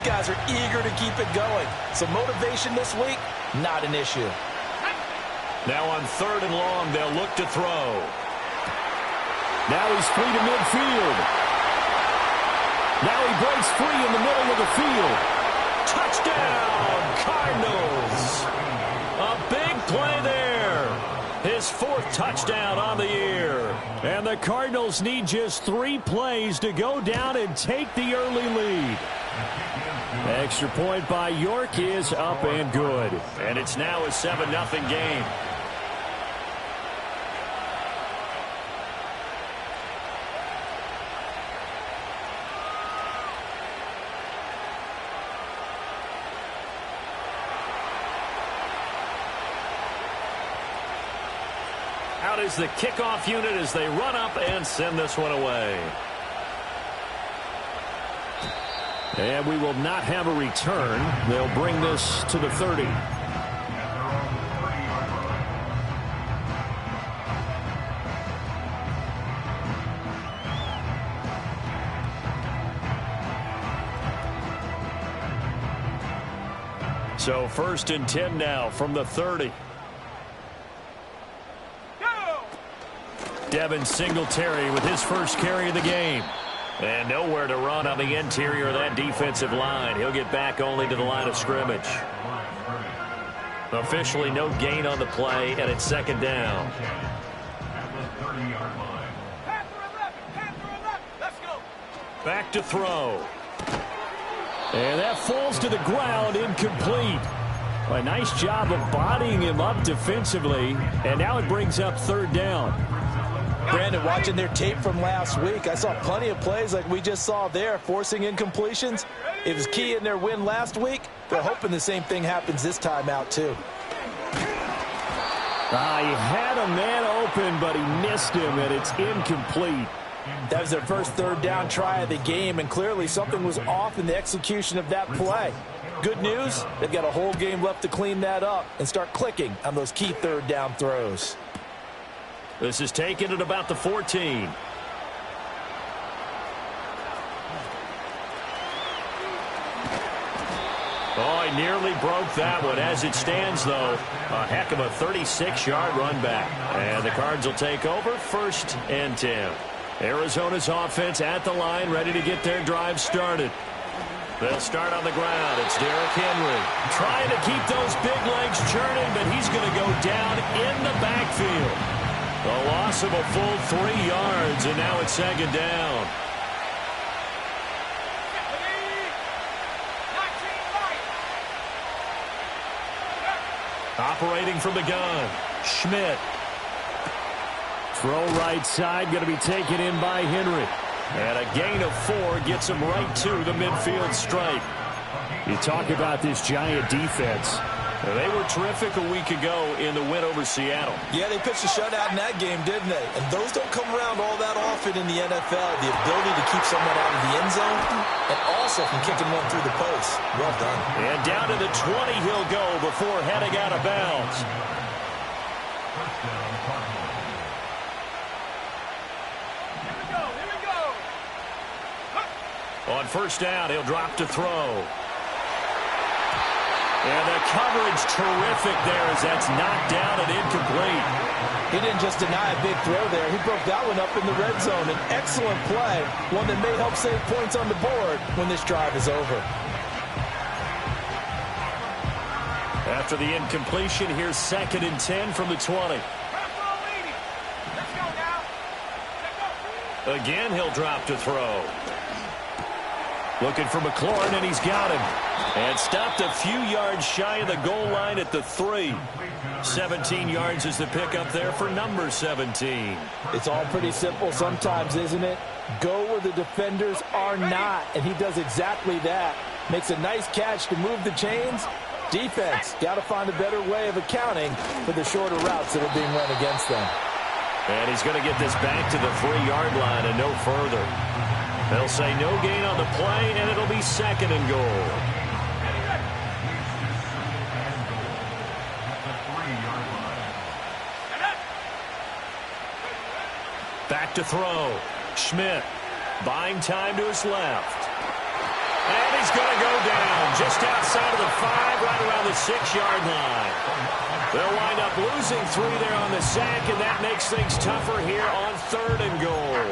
Guys are eager to keep it going. So motivation this week, not an issue. Now on 3rd and long, they'll look to throw. Now he's free to midfield. Now he breaks free in the middle of the field. Touchdown, Cardinals. A big play there. His 4th touchdown on the year. And the Cardinals need just 3 plays to go down and take the early lead. Extra point by York is up and good. And it's now a 7-0 game. Out is the kickoff unit as they run up and send this one away. And we will not have a return. They'll bring this to the 30. So 1st and 10 now from the 30. Devin Singletary with his first carry of the game. And nowhere to run on the interior of that defensive line. He'll get back only to the line of scrimmage. Officially no gain on the play, and it's 2nd down. Back to throw. And that falls to the ground, incomplete. A nice job of bodying him up defensively, and now it brings up 3rd down. Brandon, watching their tape from last week, I saw plenty of plays like we just saw there, forcing incompletions. It was key in their win last week. They're hoping the same thing happens this time out, too. He had a man open, but he missed him, and it's incomplete. That was their first 3rd down try of the game, and clearly something was off in the execution of that play. Good news, they've got a whole game left to clean that up and start clicking on those key 3rd down throws. This is taken at about the 14. Oh, he nearly broke that one. As it stands, though, a heck of a 36-yard run back. And the Cards will take over 1st and 10. Arizona's offense at the line, ready to get their drive started. They'll start on the ground. It's Derrick Henry trying to keep those big legs churning, but he's going to go down in the backfield. A loss of a full 3 yards, and now it's 2nd down. Operating from the gun, Schmidt. Throw right side, going to be taken in by Henry. And a gain of 4 gets him right to the midfield stripe. You talk about this Giant defense. They were terrific a week ago in the win over Seattle. Yeah, they pitched a shutout in that game, didn't they? And those don't come around all that often in the NFL. The ability to keep someone out of the end zone and also from kicking one through the post. Well done. And down to the 20 he'll go before heading out of bounds. Here we go. On 1st down, he'll drop to throw. And the coverage terrific there as that's knocked down and incomplete. He didn't just deny a big throw there. He broke that one up in the red zone. An excellent play, one that may help save points on the board when this drive is over. After the incompletion, here's 2nd and 10 from the 20. Again, he'll drop to throw. Looking for McLaurin, and he's got him. And stopped a few yards shy of the goal line at the 3. 17 yards is the pickup there for number 17. It's all pretty simple sometimes, isn't it? Go where the defenders are not, and he does exactly that. Makes a nice catch to move the chains. Defense, got to find a better way of accounting for the shorter routes that are being run against them. And he's going to get this back to the 3-yard line and no further. They'll say no gain on the play, and it'll be 2nd and goal. Back to throw. Schmidt buying time to his left. And he's going to go down just outside of the 5, right around the 6-yard line. They'll wind up losing 3 there on the sack, and that makes things tougher here on 3rd and goal.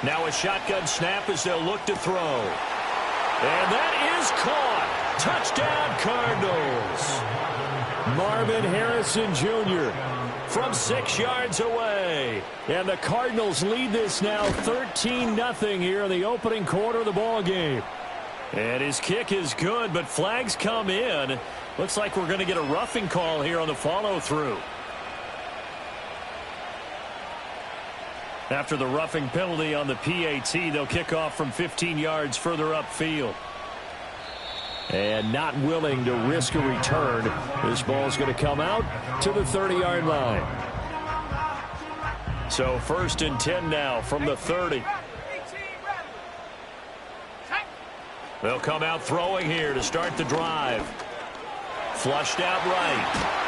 Now a shotgun snap as they'll look to throw. And that is caught. Touchdown, Cardinals. Marvin Harrison Jr. from 6 yards away. And the Cardinals lead this now 13-0 here in the opening quarter of the ball game. And his kick is good, but flags come in. Looks like we're going to get a roughing call here on the follow-through. After the roughing penalty on the PAT, they'll kick off from 15 yards further upfield. And not willing to risk a return, this ball's going to come out to the 30-yard line. So 1st and 10 now from the 30. They'll come out throwing here to start the drive. Flushed out right.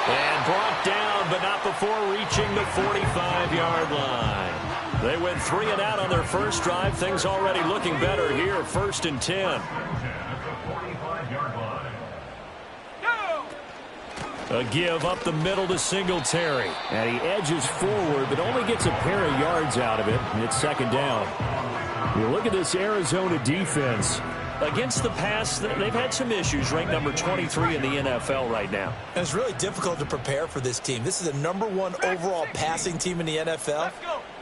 And brought down, but not before reaching the 45-yard line. They went 3 and out on their first drive. Things already looking better here, 1st and 10. A give up the middle to Singletary. And he edges forward, but only gets a pair of yards out of it. And it's 2nd down. You look at this Arizona defense. Against the pass, they've had some issues. Ranked number 23 in the NFL right now. And it's really difficult to prepare for this team. This is the #1 overall passing team in the NFL.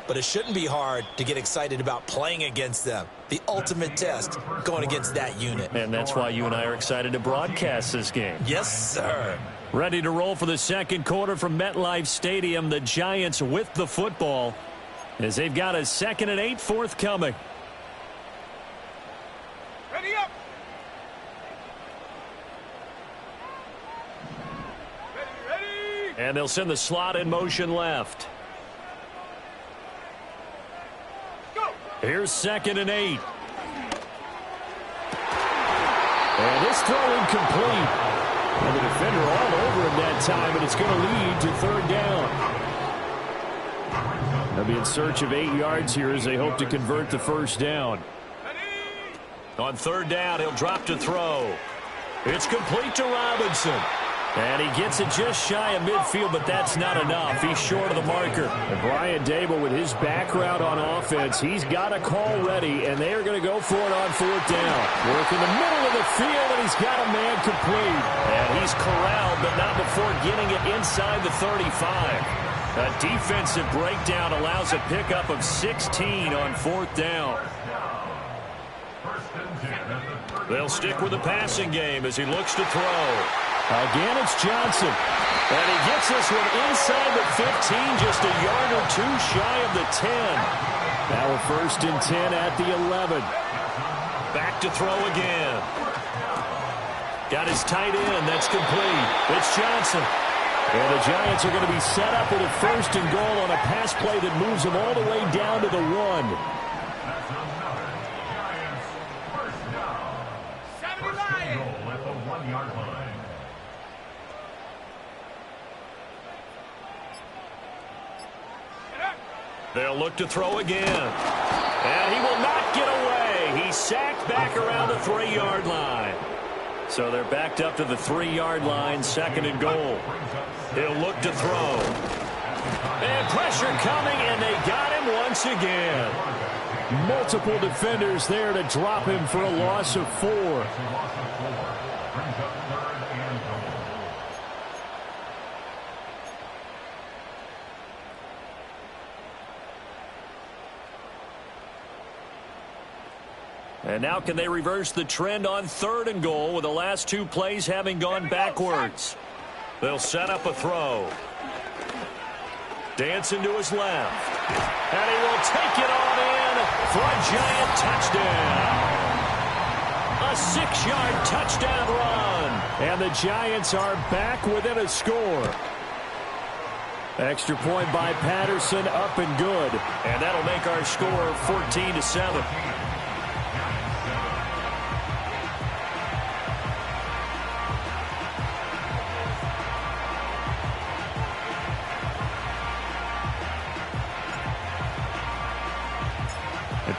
But it shouldn't be hard to get excited about playing against them. The ultimate test going against that unit. And that's why you and I are excited to broadcast this game. Yes, sir. Ready to roll for the 2nd quarter from MetLife Stadium. The Giants with the football as they've got a 2nd and 8 forthcoming. Ready up. Ready. And they'll send the slot in motion left. Go. Here's 2nd and 8. And this throw incomplete. And the defender all over him that time, and it's going to lead to 3rd down. They'll be in search of 8 yards here as they hope to convert the 1st down. On 3rd down, he'll drop to throw. It's complete to Robinson. And he gets it just shy of midfield, but that's not enough. He's short of the marker. And Brian Dable, with his background on offense, he's got a call ready, and they are going to go for it on 4th down. Work in the middle of the field, and he's got a man complete. And he's corralled, but not before getting it inside the 35. A defensive breakdown allows a pickup of 16 on 4th down. They'll stick with the passing game as he looks to throw. Again, it's Johnson. And he gets this one inside the 15, just a yard or 2 shy of the 10. Now a 1st and 10 at the 11. Back to throw again. Got his tight end. That's complete. It's Johnson. And the Giants are going to be set up with a 1st and goal on a pass play that moves them all the way down to the 1. They'll look to throw again. And he will not get away. He's sacked back around the 3-yard line. So they're backed up to the 3-yard line, 2nd and goal. He'll look to throw. And pressure coming, and they got him once again. Multiple defenders there to drop him for a loss of 4. And now can they reverse the trend on 3rd and goal with the last 2 plays having gone backwards? They'll set up a throw. Dancing to his left. And he will take it on in for a Giant touchdown. A 6-yard touchdown run. And the Giants are back within a score. Extra point by Patterson, up and good. And that'll make our score 14-7.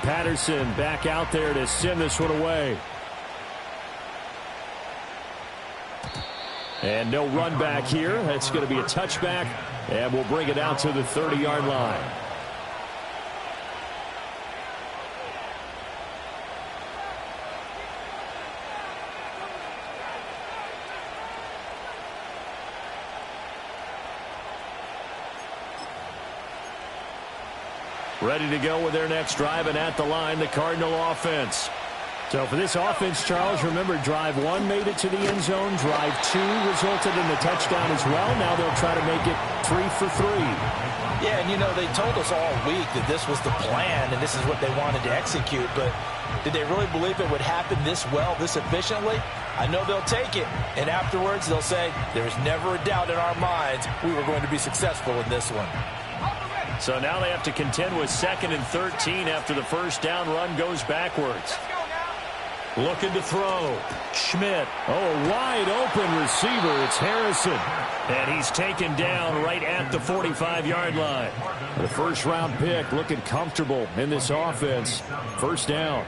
Patterson back out there to send this one away. And no run back here. That's going to be a touchback, and we'll bring it out to the 30-yard line. Ready to go with their next drive, and at the line, the Cardinal offense. So for this offense, Charles, remember, drive 1 made it to the end zone. Drive 2 resulted in the touchdown as well. Now they'll try to make it 3 for 3. Yeah, and, you know, they told us all week that this was the plan and this is what they wanted to execute. But did they really believe it would happen this well, this efficiently? I know they'll take it. And afterwards, they'll say, there's never a doubt in our minds we were going to be successful in this one. So now they have to contend with 2nd and 13 after the first down run goes backwards. Looking to throw. Schmidt. Oh, a wide open receiver. It's Harrison. And he's taken down right at the 45-yard line. The first-round pick looking comfortable in this offense. First down.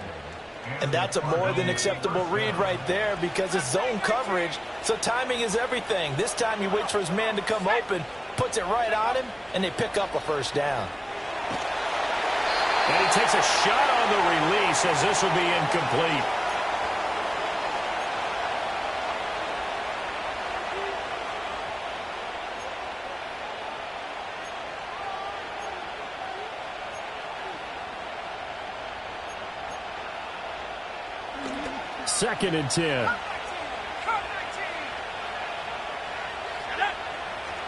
And that's a more than acceptable read right there because it's zone coverage, so timing is everything. This time he waits for his man to come open, puts it right on him, and they pick up a first down. And he takes a shot on the release as this will be incomplete. Second and 10.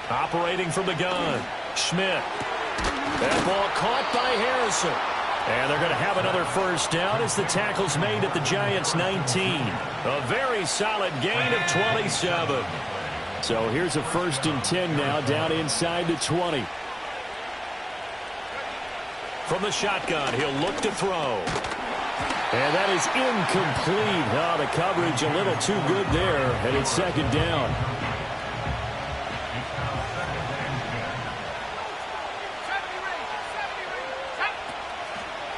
Operating from the gun. Schmidt. That ball caught by Harrison. And they're going to have another first down as the tackle's made at the Giants' 19. A very solid gain of 27. So here's a 1st and 10 now down inside the 20. From the shotgun, he'll look to throw. And that is incomplete. Oh, the coverage a little too good there, and it's 2nd down.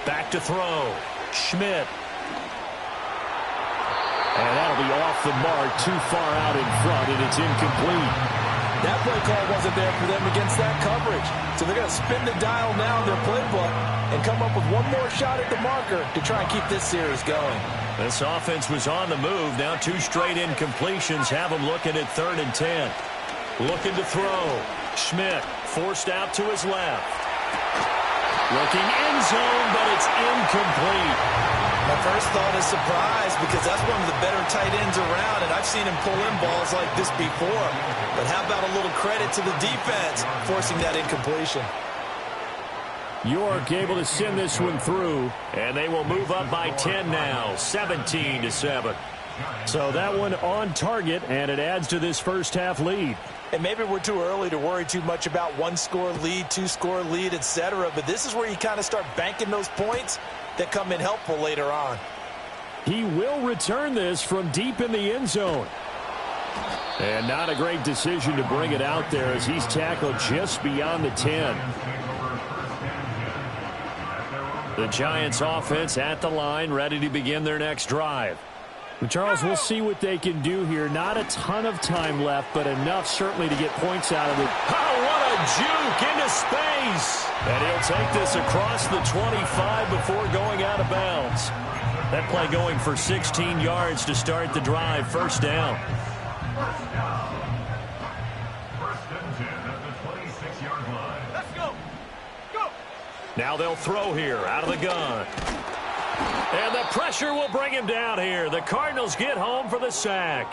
Back to throw. Schmidt. And that'll be off the mark, too far out in front, and it's incomplete. That play call wasn't there for them against that coverage. So they're going to spin the dial now in their playbook and come up with one more shot at the marker to try and keep this series going. This offense was on the move. Now 2 straight incompletions have them looking at 3rd and 10. Looking to throw. Schmidt forced out to his left. Looking end zone, but it's incomplete. My first thought is surprise because that's one of the better tight ends around, and I've seen him pull in balls like this before. But how about a little credit to the defense forcing that incompletion? York able to send this one through, and they will move up by 10 now, 17-7. So that one on target, and it adds to this first half lead. And maybe we're too early to worry too much about 1-score lead, 2-score lead, etc. But this is where you kind of start banking those points that come in helpful later on. He will return this from deep in the end zone. And not a great decision to bring it out there as he's tackled just beyond the 10. The Giants offense at the line, ready to begin their next drive. Charles, we'll see what they can do here. Not a ton of time left, but enough certainly to get points out of it. Oh, what a juke into space. And he'll take this across the 25 before going out of bounds. That play going for 16 yards to start the drive. First down. Let's go. Go. Now they'll throw here out of the gun. And the pressure will bring him down here. The Cardinals get home for the sack.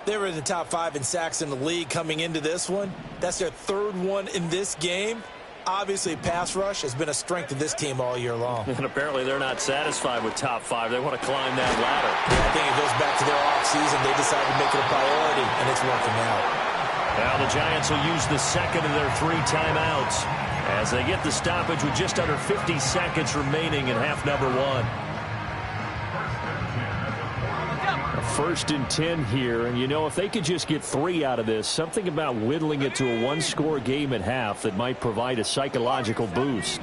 They were in the top 5 in sacks in the league coming into this one. That's their 3rd one in this game. Obviously, pass rush has been a strength of this team all year long. And apparently they're not satisfied with top 5. They want to climb that ladder. Yeah, I think it goes back to their offseason. They decided to make it a priority, and it's working out. Now the Giants will use the 2nd of their 3 timeouts as they get the stoppage with just under 50 seconds remaining in half number 1. A 1st and 10 here, and you know, if they could just get 3 out of this, something about whittling it to a 1-score game at half that might provide a psychological boost.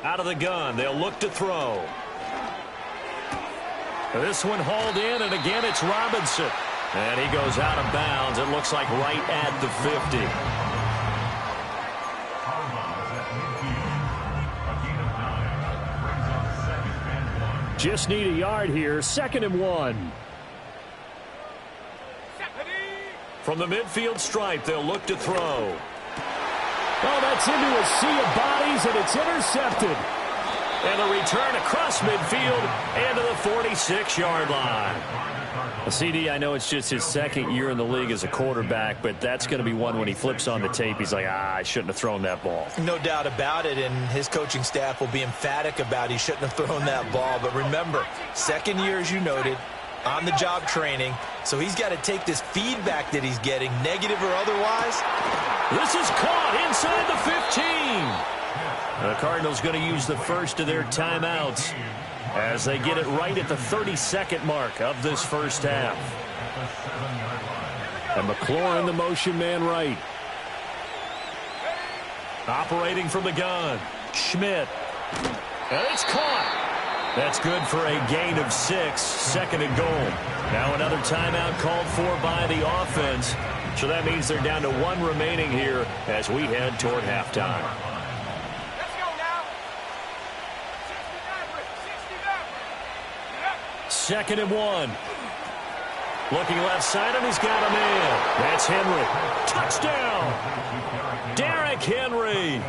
Out of the gun, they'll look to throw. This one hauled in, and again it's Robinson. And he goes out of bounds. It looks like right at the 50. Just need a yard here. 2nd and 1. From the midfield stripe, they'll look to throw. Oh, that's into a sea of bodies, and it's intercepted. And a return across midfield and to the 46-yard line. CD, I know it's just his 2nd year in the league as a quarterback, but that's going to be one when he flips on the tape, he's like, I shouldn't have thrown that ball. No doubt about it, and his coaching staff will be emphatic about he shouldn't have thrown that ball. But remember, 2nd year, as you noted, on-the-job training, so he's got to take this feedback that he's getting, negative or otherwise. This is caught inside the 15. The Cardinals going to use the first of their timeouts as they get it right at the 32nd mark of this first half. And McLaurin, the motion man right. Operating from the gun. Schmidt. And it's caught. That's good for a gain of 6. 2nd and goal. Now another timeout called for by the offense. So that means they're down to 1 remaining here as we head toward halftime. 2nd and 1. Looking left side, and he's got a man. That's Henry. Touchdown! Derrick Henry.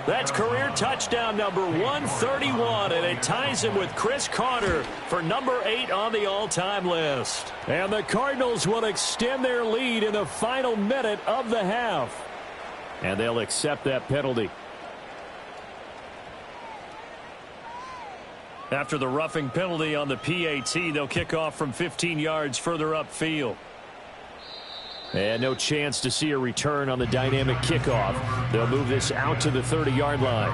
That's career touchdown number 131, and it ties him with Chris Carter for number 8 on the all-time list. And the Cardinals will extend their lead in the final minute of the half. And they'll accept that penalty. After the roughing penalty on the PAT, they'll kick off from 15 yards further upfield. And no chance to see a return on the dynamic kickoff. They'll move this out to the 30-yard line.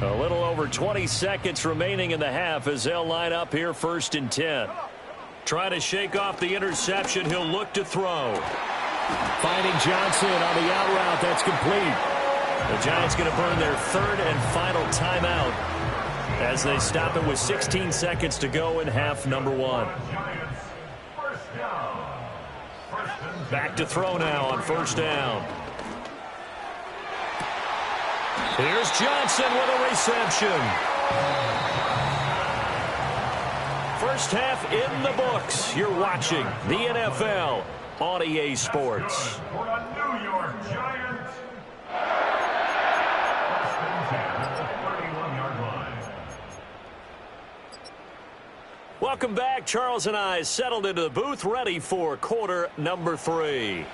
A little over 20 seconds remaining in the half as they'll line up here 1st and 10. Trying to shake off the interception. He'll look to throw. Finding Johnson on the out route. That's complete. The Giants going to burn their 3rd and final timeout as they stop it with 16 seconds to go in half number 1. Back to throw now on 1st down. Here's Johnson with a reception. First half in the books. You're watching the NFL on EA Sports. For a New York Giants. Welcome back. Charles and I settled into the booth, ready for quarter number 3.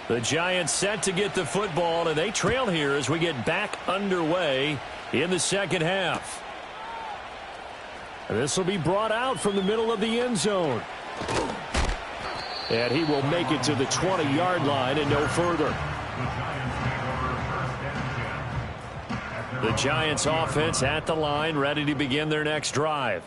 The Giants set to get the football, and they trail here as we get back underway in the 2nd half. This will be brought out from the middle of the end zone. And he will make it to the 20-yard line and no further. The Giants offense at the line, ready to begin their next drive.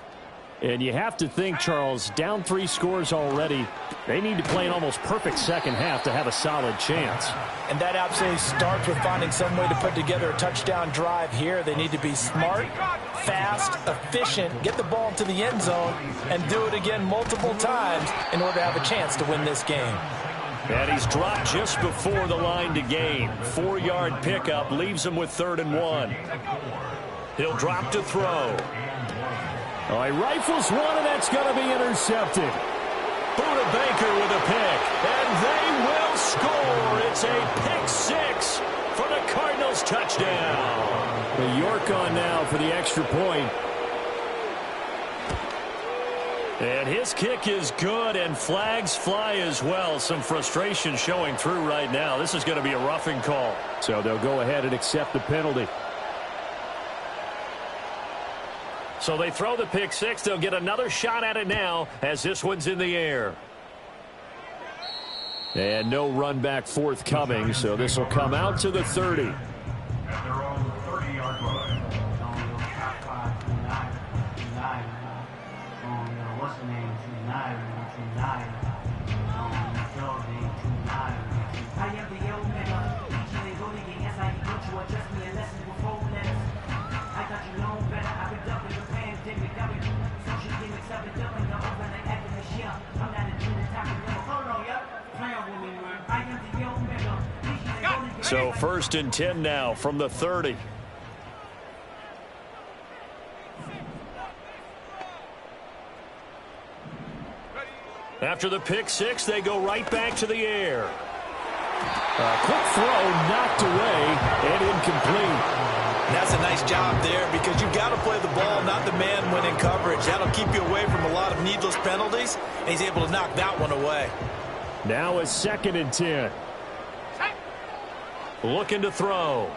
And you have to think, Charles, down 3 scores already. They need to play an almost perfect 2nd half to have a solid chance. And that absolutely starts with finding some way to put together a touchdown drive here. They need to be smart, fast, efficient, get the ball to the end zone, and do it again multiple times in order to have a chance to win this game. And he's dropped just before the line to gain. 4-yard pickup leaves him with 3rd and 1. He'll drop to throw. Oh, he rifles one, and that's going to be intercepted. Buda Baker with a pick, and they will score. It's a pick 6 for the Cardinals touchdown. The York on now for the extra point. And his kick is good, and flags fly as well. Some frustration showing through right now. This is going to be a roughing call. So they'll go ahead and accept the penalty. So they throw the pick 6. They'll get another shot at it now as this one's in the air. And no run back forthcoming, so this will come out to the 30. At their own 30-yard line. So 1st and 10 now from the 30. After the pick six, they go right back to the air. Quick throw knocked away and incomplete. That's a nice job there because you've got to play the ball, not the man when in coverage. That'll keep you away from a lot of needless penalties, and he's able to knock that one away. Now a 2nd and 10. Looking to throw.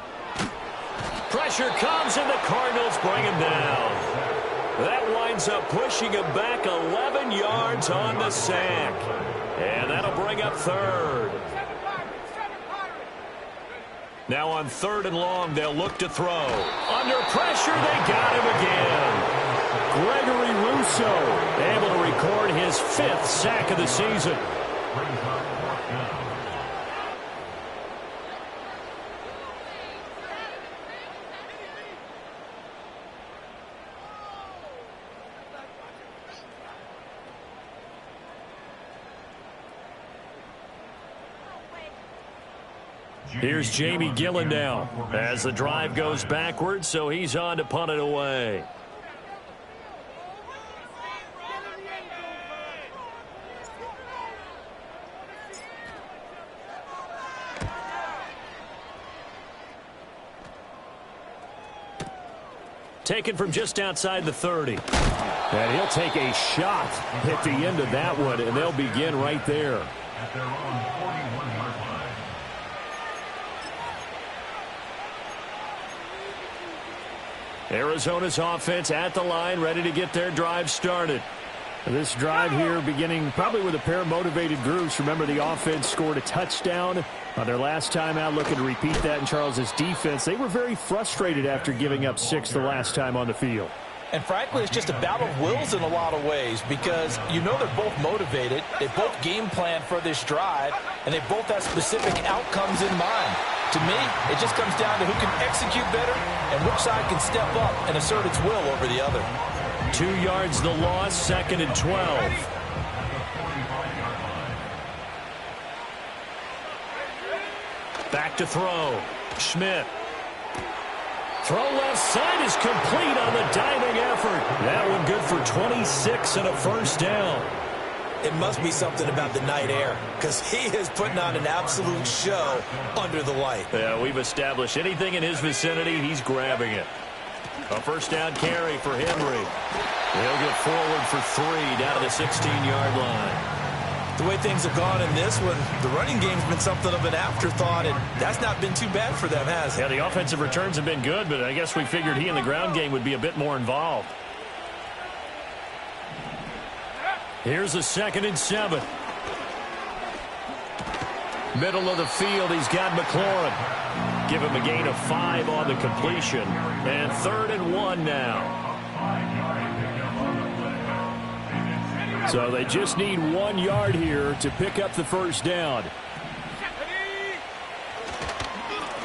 Pressure comes, and the Cardinals bring him down. That winds up pushing him back 11 yards on the sack. And that'll bring up 3rd. Now on 3rd and long, they'll look to throw. Under pressure, they got him again. Gregory Rousseau able to record his 5th sack of the season. Here's Jamie Gillen now as the drive goes backwards, so he's on to punt it away. Taken from just outside the 30. And he'll take a shot at the end of that one, and they'll begin right there. At their own 41-yard line. Arizona's offense at the line, ready to get their drive started. This drive here beginning probably with a pair of motivated groups. Remember, the offense scored a touchdown on their last time out, looking to repeat that in Charles's defense. They were very frustrated after giving up 6 the last time on the field. And frankly, it's just a battle of wills in a lot of ways because you know they're both motivated. They both game plan for this drive, and they both have specific outcomes in mind. To me, it just comes down to who can execute better and which side can step up and assert its will over the other. 2 yards the loss, 2nd and 12. Back to throw. Schmidt. Throw left side is complete on the diving effort. That one good for 26 and a 1st down. It must be something about the night air because he is putting on an absolute show under the light. Yeah, we've established anything in his vicinity, he's grabbing it. A 1st down carry for Henry. He'll get forward for 3 down to the 16-yard line. The way things have gone in this one, the running game's been something of an afterthought, and that's not been too bad for them, has it? Yeah, the offensive returns have been good, but I guess we figured he in the ground game would be a bit more involved. Here's a 2nd and 7. Middle of the field, he's got McLaurin. Give him a gain of 5 on the completion. And 3rd and 1 now. So they just need 1 yard here to pick up the 1st down.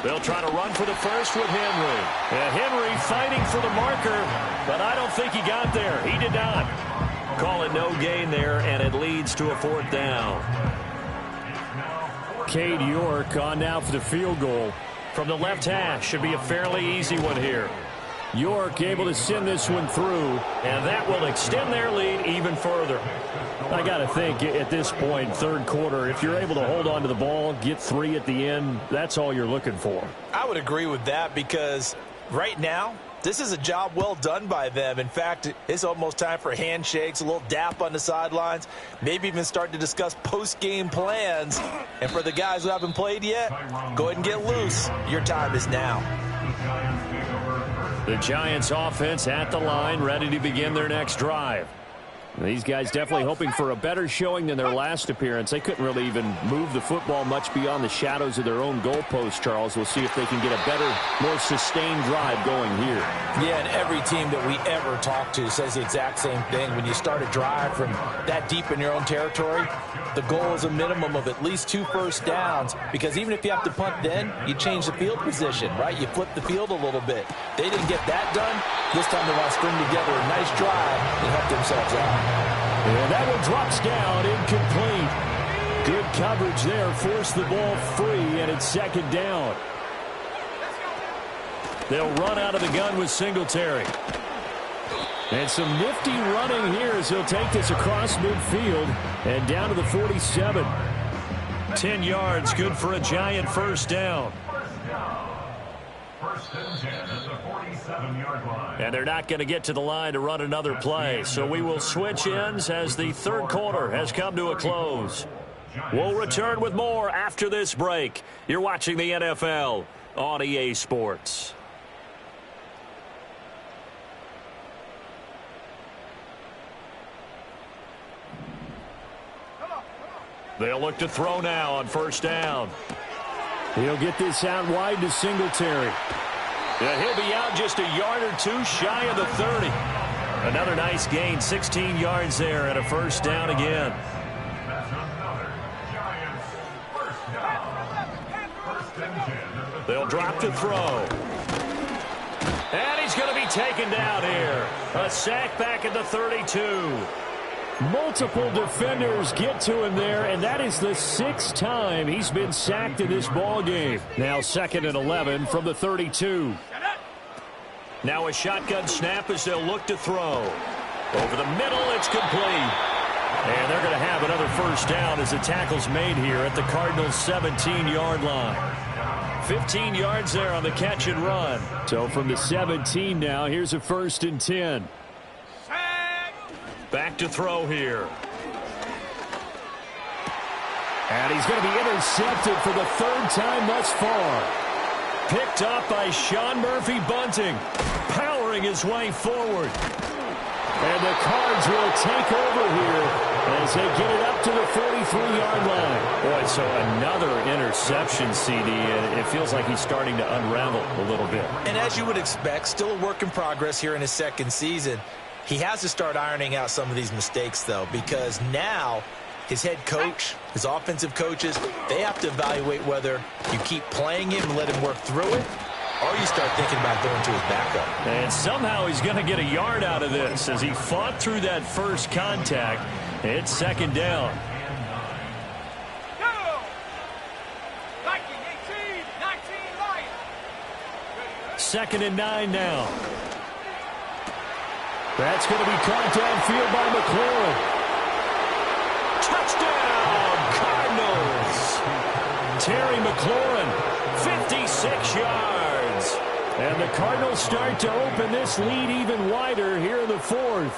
They'll try to run for the first with Henry. And Henry fighting for the marker, but I don't think he got there. He did not. Call it no gain there, and it leads to a 4th down. Cade York on now for the field goal. From the left hash, should be a fairly easy one here. York able to send this one through. And that will extend their lead even further. I got to think at this point, 3rd quarter, if you're able to hold on to the ball, get 3 at the end, that's all you're looking for. I would agree with that because right now, this is a job well done by them. In fact, it's almost time for handshakes, a little dap on the sidelines, maybe even start to discuss post-game plans. And for the guys who haven't played yet, go ahead and get loose. Your time is now. The Giants offense at the line, ready to begin their next drive. These guys definitely hoping for a better showing than their last appearance. They couldn't really even move the football much beyond the shadows of their own goalpost, Charles. We'll see if they can get a better, more sustained drive going here. Yeah, and every team that we ever talk to says the exact same thing. When you start a drive from that deep in your own territory, the goal is a minimum of at least 2 first downs, because even if you have to punt then, you change the field position, right? You flip the field a little bit. They didn't get that done. This time they want to string together a nice drive and help themselves out. And that one drops down, incomplete. Good coverage there, forced the ball free, and it's second down. They'll run out of the gun with Singletary. And some nifty running here as he'll take this across midfield and down to the 47. 10 yards, good for a giant first down. First and 10 at the 47-yard line. And they're not going to get to the line to run another play. So we will switch ends as the third quarter has come to a close. We'll return with more after this break. You're watching the NFL on EA Sports. They'll look to throw now on first down. He'll get this out wide to Singletary. Yeah, he'll be out just a yard or two shy of the 30. Another nice gain, 16 yards there and a first down again. That's another Giants first down. First and 10. They'll drop to throw. And he's going to be taken down here. A sack back at the 32. Multiple defenders get to him there, and that is the 6th time he's been sacked in this ball game. Now 2nd and 11 from the 32. Now a shotgun snap as they'll look to throw. Over the middle, it's complete. And they're going to have another first down as the tackle's made here at the Cardinals' 17-yard line. 15 yards there on the catch and run. So from the 17 now, here's a first and 10. Back to throw here. And he's going to be intercepted for the 3rd time thus far. Picked up by Sean Murphy-Bunting, powering his way forward. And the Cards will take over here as they get it up to the 43-yard line. Boy, so another interception, CD, and it feels like he's starting to unravel a little bit. And as you would expect, still a work in progress here in his 2nd season. He has to start ironing out some of these mistakes, though, because now his head coach, his offensive coaches, they have to evaluate whether you keep playing him and let him work through it, or you start thinking about going to his backup. And somehow he's going to get a yard out of this as he fought through that first contact. It's second down. Second and 9 now. That's going to be caught downfield by McLaurin. Touchdown, Cardinals. Terry McLaurin, 56 yards. And the Cardinals start to open this lead even wider here in the 4th.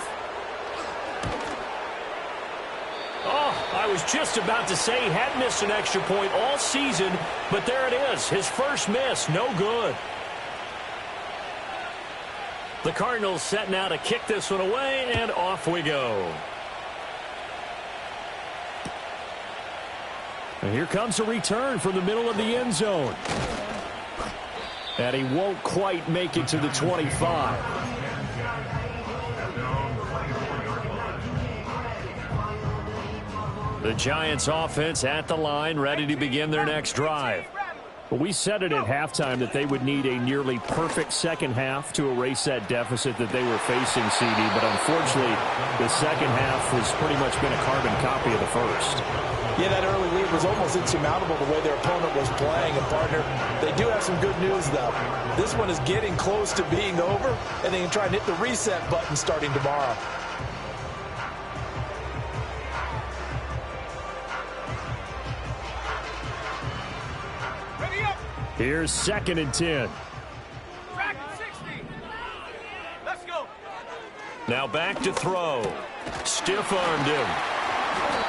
Oh, I was just about to say he had missed an extra point all season, but there it is, his first miss, no good. The Cardinals set now to kick this one away, and off we go. And here comes a return from the middle of the end zone. And he won't quite make it to the 25. The Giants offense at the line, ready to begin their next drive. Well, we said it at halftime that they would need a nearly perfect second half to erase that deficit that they were facing, CD. But unfortunately, the second half has pretty much been a carbon copy of the first. Yeah, that early lead was almost insurmountable the way their opponent was playing. And, partner, they do have some good news, though. This one is getting close to being over, and they can try and hit the reset button starting tomorrow. Here's second and 10. Back at 60. Let's go. Now back to throw. Stiff-armed him.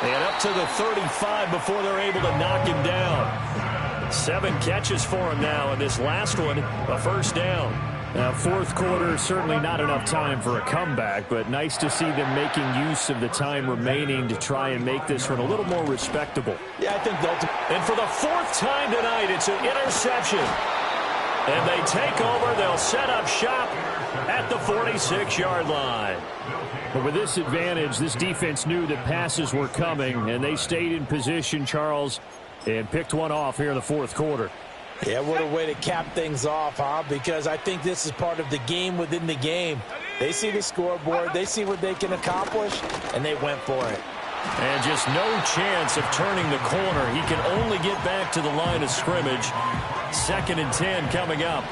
And up to the 35 before they're able to knock him down. 7 catches for him now, and this last one, a first down. Fourth quarter, certainly not enough time for a comeback, but nice to see them making use of the time remaining to try and make this one a little more respectable. Yeah, I think they'll... And for the fourth time tonight, it's an interception. And they take over. They'll set up shop at the 46-yard line. But with this advantage, this defense knew that passes were coming, and they stayed in position, Charles, and picked one off here in the fourth quarter. Yeah, what a way to cap things off, huh? Because I think this is part of the game within the game. They see the scoreboard, they see what they can accomplish, and they went for it. And just no chance of turning the corner. He can only get back to the line of scrimmage. 2nd and 10 coming up.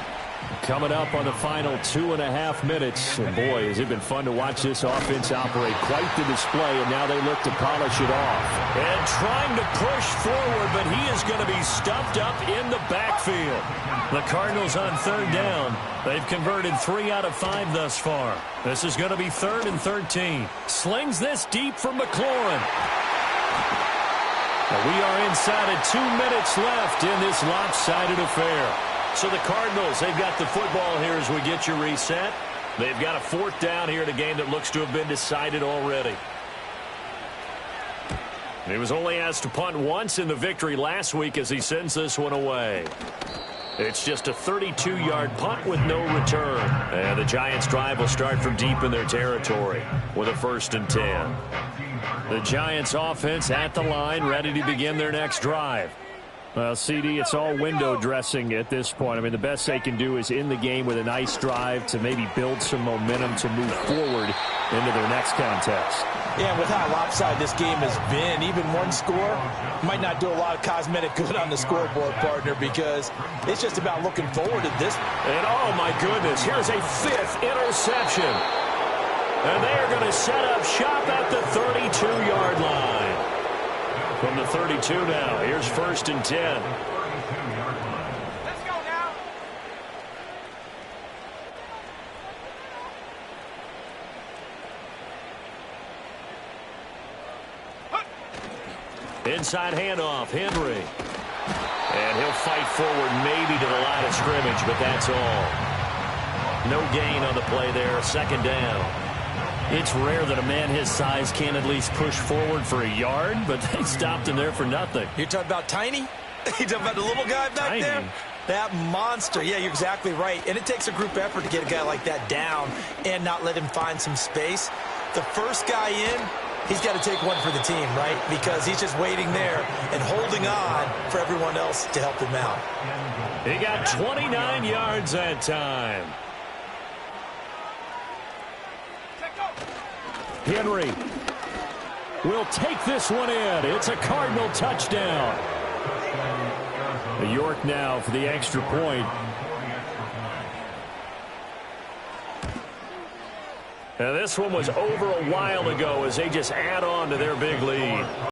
Coming up on the final 2.5 minutes. And boy, has it been fun to watch this offense operate. Quite the display, and now they look to polish it off. And trying to push forward, but he is going to be stuffed up in the backfield. The Cardinals on 3rd down. They've converted 3 out of 5 thus far. This is going to be 3rd and 13. Slings this deep for McLaurin. We are inside of 2 minutes left in this lopsided affair. So the Cardinals, they've got the football here as we get you reset. They've got a 4th down here in a game that looks to have been decided already. He was only asked to punt once in the victory last week as he sends this one away. It's just a 32-yard punt with no return. And the Giants' drive will start from deep in their territory with a 1st and 10. The Giants' offense at the line, ready to begin their next drive. Well, CD, it's all window dressing at this point. I mean, the best they can do is in the game with a nice drive to maybe build some momentum to move forward into their next contest. Yeah, with how lopsided this game has been, even one score might not do a lot of cosmetic good on the scoreboard, partner, because it's just about looking forward to this. And, oh, my goodness, here's a 5th interception. And they are going to set up shop at the 32-yard line. From the 32 now, here's 1st and 10. Let's go now. Inside handoff, Henry. And he'll fight forward maybe to the line of scrimmage, but that's all. No gain on the play there, 2nd down. It's rare that a man his size can at least push forward for a yard, but they stopped him there for nothing. You're talking about Tiny? You're talking about the little guy back there? That monster. Yeah, you're exactly right. And it takes a group effort to get a guy like that down and not let him find some space. The first guy in, he's got to take one for the team, right? Because he's just waiting there and holding on for everyone else to help him out. He got 29 yards that time. Henry will take this one in. It's a Cardinal touchdown. York now for the extra point. And this one was over a while ago as they just add on to their big lead.